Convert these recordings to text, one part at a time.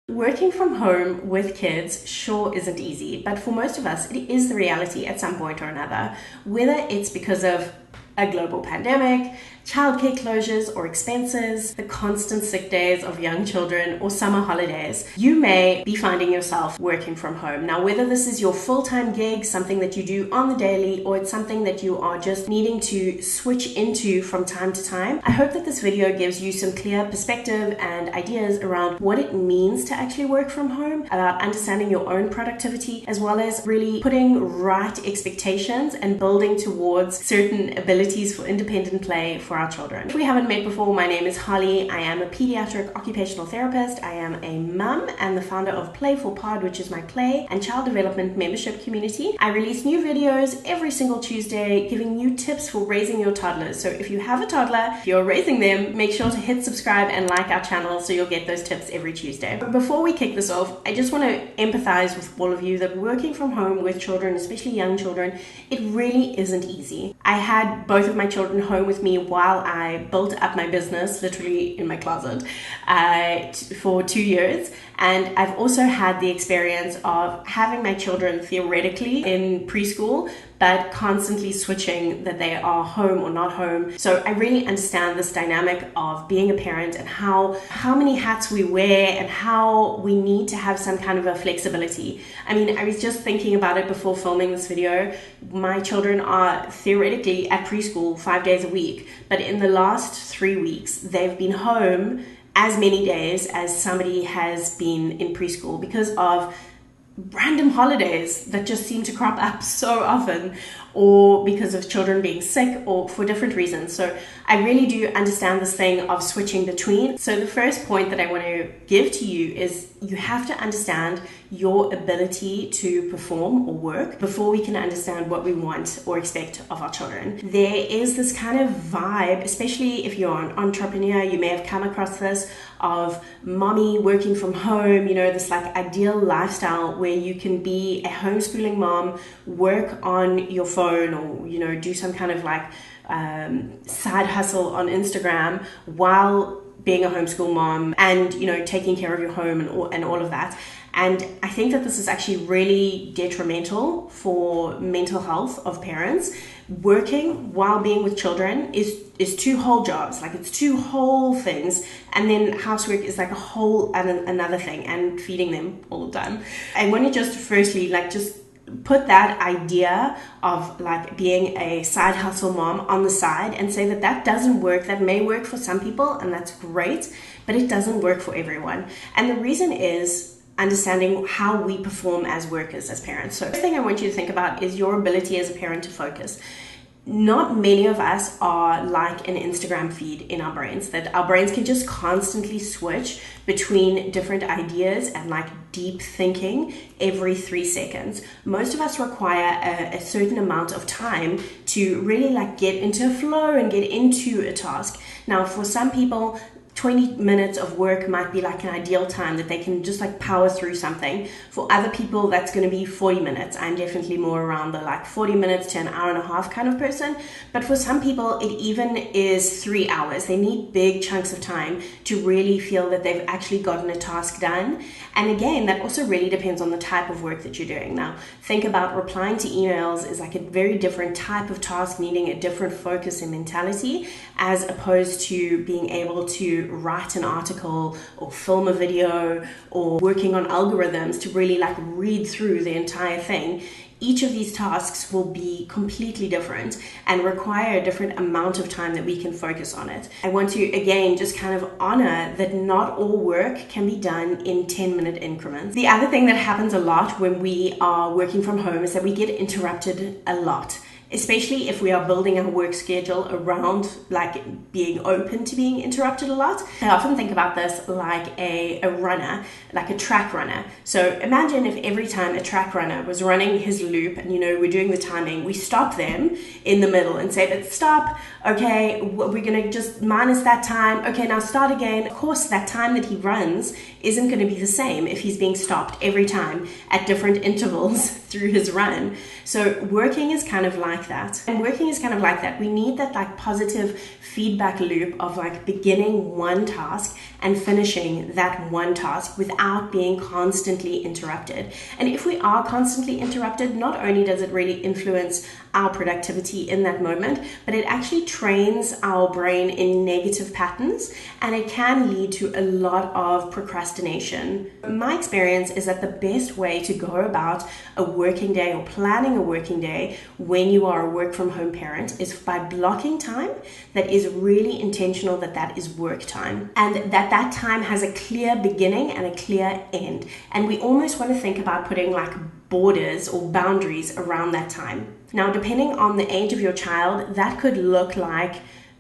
Working from home with kids sure isn't easy, but for most of us, it is the reality at some point or another. Whether it's because of a global pandemic, childcare closures or expenses, the constant sick days of young children, or summer holidays, you may be finding yourself working from home. Now, whether this is your full-time gig, something that you do on the daily, or it's something that you are just needing to switch into from time to time, I hope that this video gives you some clear perspective and ideas around what it means to actually work from home, about understanding your own productivity, as well as really putting right expectations and building towards certain abilities for independent play for our children. If we haven't met before, my name is Holly. I am a pediatric occupational therapist. I am a mum and the founder of Playful Pod, which is my play and child development membership community. I release new videos every single Tuesday giving you tips for raising your toddlers. So if you have a toddler, if you're raising them, make sure to hit subscribe and like our channel so you'll get those tips every Tuesday. But before we kick this off, I just want to empathize with all of you that working from home with children, especially young children, it really isn't easy. I had both of my children home with me while I built up my business, literally in my closet, for 2 years. And I've also had the experience of having my children theoretically in preschool, but constantly switching that they are home or not home. So I really understand this dynamic of being a parent and how many hats we wear and how we need to have some kind of a flexibility. I mean, I was just thinking about it before filming this video. My children are theoretically at preschool 5 days a week, but in the last 3 weeks, they've been home as many days as somebody has been in preschool because of random holidays that just seem to crop up so often, or because of children being sick, or for different reasons. So I really do understand this thing of switching between. So the first point that I want to give to you is you have to understand your ability to perform or work before we can understand what we want or expect of our children. There is this kind of vibe, especially if you're an entrepreneur, you may have come across this, of mommy working from home, you know, this like ideal lifestyle where you can be a homeschooling mom, work on your phone, or, you know, do some kind of like side hustle on Instagram while being a homeschool mom and, you know, taking care of your home and all of that. And I think that this is actually really detrimental for mental health of parents. Working while being with children is two whole jobs, like it's two whole things, and then housework is like a whole another thing, and feeding them all the time. I want to just firstly just put that idea of like being a side hustle mom on the side and say that that doesn't work. That may work for some people and that's great, but it doesn't work for everyone. And the reason is understanding how we perform as workers, as parents. So the first thing I want you to think about is your ability as a parent to focus. Not many of us are like an Instagram feed in our brains, that our brains can just constantly switch between different ideas and like deep thinking every 3 seconds. Most of us require a certain amount of time to really like get into a flow and get into a task. Now, for some people, 20 minutes of work might be like an ideal time that they can just like power through something. For other people, that's going to be 40 minutes. I'm definitely more around the like 40 minutes to an hour and a half kind of person. But for some people, it even is 3 hours. They need big chunks of time to really feel that they've actually gotten a task done. And again, that also really depends on the type of work that you're doing. Now, think about replying to emails is like a very different type of task, needing a different focus and mentality, as opposed to being able to write an article or film a video or working on algorithms to really like read through the entire thing. Each of these tasks will be completely different and require a different amount of time that we can focus on it. I want to, again, just kind of honor that not all work can be done in 10-minute increments. The other thing that happens a lot when we are working from home is that we get interrupted a lot, especially if we are building our work schedule around like being open to being interrupted a lot. I often think about this like a runner, like a track runner. So imagine if every time a track runner was running his loop and, you know, we're doing the timing, we stop them in the middle and say, but stop, okay, we're gonna just minus that time, okay, now start again. Of course, that time that he runs isn't going to be the same if he's being stopped every time at different intervals through his run. So working is kind of like that. And working is kind of like that. We need that like positive feedback loop of like beginning one task and finishing that one task without being constantly interrupted. And if we are constantly interrupted, not only does it really influence our productivity in that moment, but it actually trains our brain in negative patterns, and it can lead to a lot of procrastination. My experience is that the best way to go about a working day or planning a working day when you are a work from home parent is by blocking time that is really intentional, that is work time, and that time has a clear beginning and a clear end. And we almost want to think about putting like borders or boundaries around that time. Now, depending on the age of your child, that could look like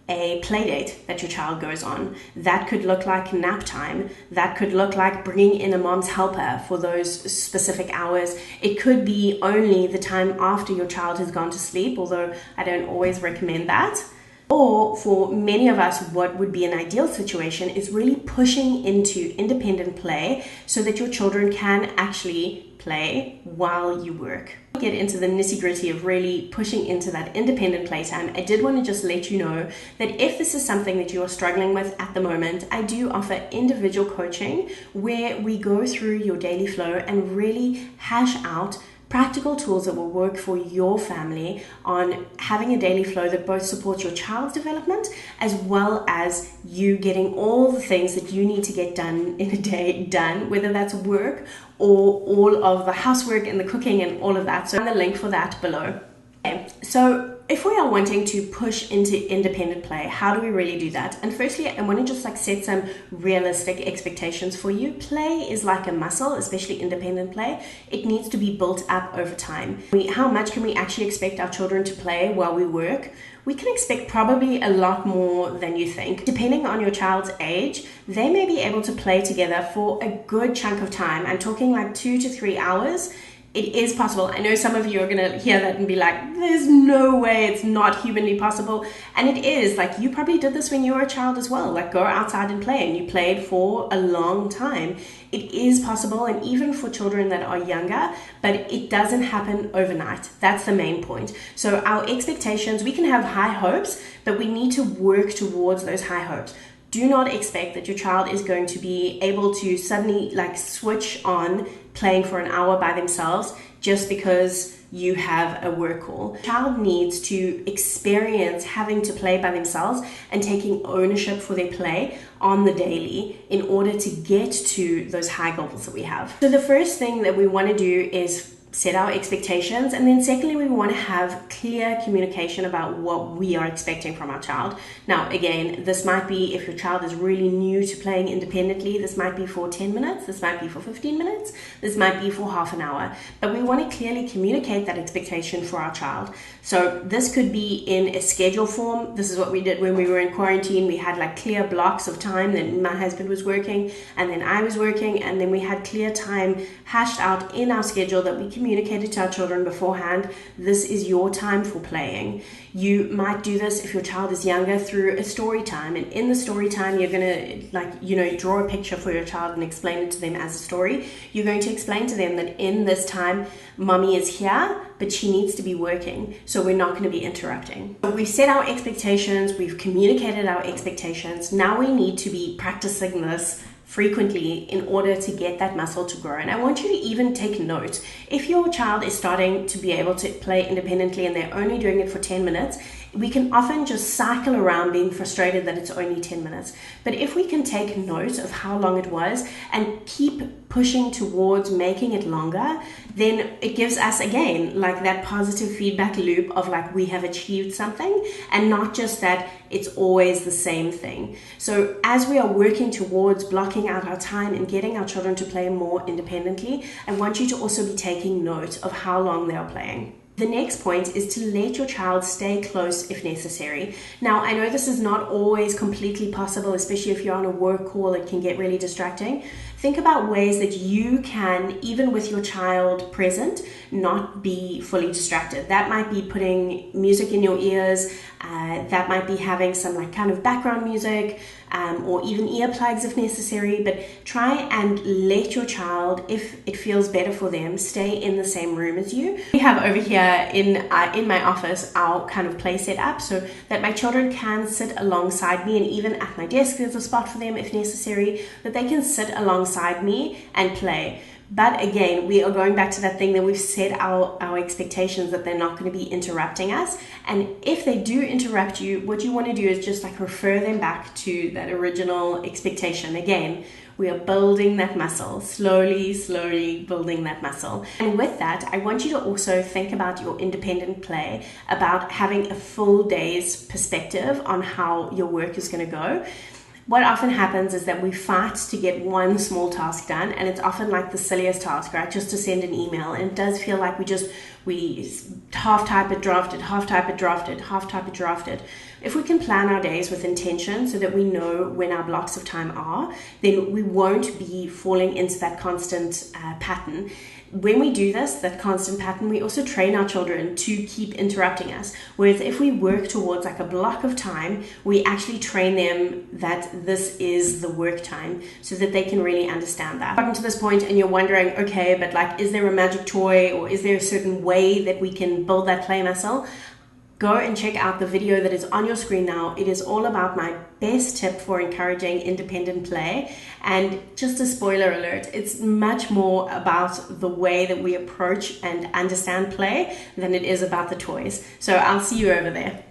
a play date that your child goes on. That could look like nap time. That could look like bringing in a mom's helper for those specific hours. It could be only the time after your child has gone to sleep, although I don't always recommend that. Or for many of us, what would be an ideal situation is really pushing into independent play so that your children can actually play while you work. Get into the nitty-gritty of really pushing into that independent playtime. I did want to just let you know that if this is something that you are struggling with at the moment, I do offer individual coaching where we go through your daily flow and really hash out practical tools that will work for your family on having a daily flow that both supports your child's development as well as you getting all the things that you need to get done in a day done, whether that's work or all of the housework and the cooking and all of that. So the link for that below. Okay, so if we are wanting to push into independent play, how do we really do that? And firstly, I want to just like set some realistic expectations for you. Play is like a muscle, especially independent play. It needs to be built up over time. How much can we actually expect our children to play while we work? We can expect probably a lot more than you think. Depending on your child's age, they may be able to play together for a good chunk of time. I'm talking like 2 to 3 hours. It is possible. I know some of you are going to hear that and be like, there's no way, it's not humanly possible. And it is. Like, you probably did this when you were a child as well. Like, go outside and play, and you played for a long time. It is possible, and even for children that are younger, but it doesn't happen overnight. That's the main point. So our expectations, we can have high hopes, but we need to work towards those high hopes. Do not expect that your child is going to be able to suddenly like switch on playing for an hour by themselves just because you have a work call. The child needs to experience having to play by themselves and taking ownership for their play on the daily in order to get to those high goals that we have. So the first thing that we want to do is set our expectations, and then secondly, we want to have clear communication about what we are expecting from our child. Now again, this might be if your child is really new to playing independently, this might be for 10 minutes, this might be for 15 minutes, this might be for half an hour, but we want to clearly communicate that expectation for our child. So this could be in a schedule form. This is what we did when we were in quarantine. We had like clear blocks of time, then my husband was working and then I was working, and then we had clear time hashed out in our schedule that we communicated to our children beforehand. This is your time for playing. You might do this if your child is younger through a story time, and in the story time you're going to draw a picture for your child and explain it to them as a story. You're going to explain to them that in this time mommy is here, but she needs to be working, so we're not going to be interrupting. We've set our expectations, we've communicated our expectations. Now we need to be practicing this frequently in order to get that muscle to grow. And I want you to even take note. If your child is starting to be able to play independently and they're only doing it for 10 minutes, we can often just cycle around being frustrated that it's only 10 minutes. But if we can take note of how long it was and keep pushing towards making it longer, then it gives us again like that positive feedback loop of like we have achieved something, and not just that it's always the same thing. So as we are working towards blocking out our time and getting our children to play more independently, I want you to also be taking note of how long they are playing. The next point is to let your child stay close if necessary. Now, I know this is not always completely possible, especially if you're on a work call, it can get really distracting. think about ways that you can, even with your child present, not be fully distracted. That might be putting music in your ears, that might be having some like kind of background music, or even earplugs if necessary, but try and let your child, if it feels better for them, stay in the same room as you. We have over here in my office our kind of play set up so that my children can sit alongside me, and even at my desk there's a spot for them if necessary, that they can sit alongside me and play. But again, we are going back to that thing that we've set our expectations that they're not going to be interrupting us. And if they do interrupt you, what you want to do is just like refer them back to that original expectation. Again, we are building that muscle, slowly building that muscle. And with that, I want you to also think about your independent play, about having a full day's perspective on how your work is going to go. What often happens is that we fight to get one small task done, and it's often like the silliest task, right? Just to send an email, and it does feel like we half type it, drafted, half type it, drafted, half type it, drafted. If we can plan our days with intention so that we know when our blocks of time are, then we won't be falling into that constant pattern. When we do this, that constant pattern, we also train our children to keep interrupting us. Whereas if we work towards like a block of time, we actually train them that this is the work time so that they can really understand that. Gotten to this point and you're wondering, okay, but like, is there a magic toy or is there a certain way that we can build that play muscle? Go and check out the video that is on your screen now. It is all about my best tip for encouraging independent play. And just a spoiler alert, it's much more about the way that we approach and understand play than it is about the toys. So I'll see you over there.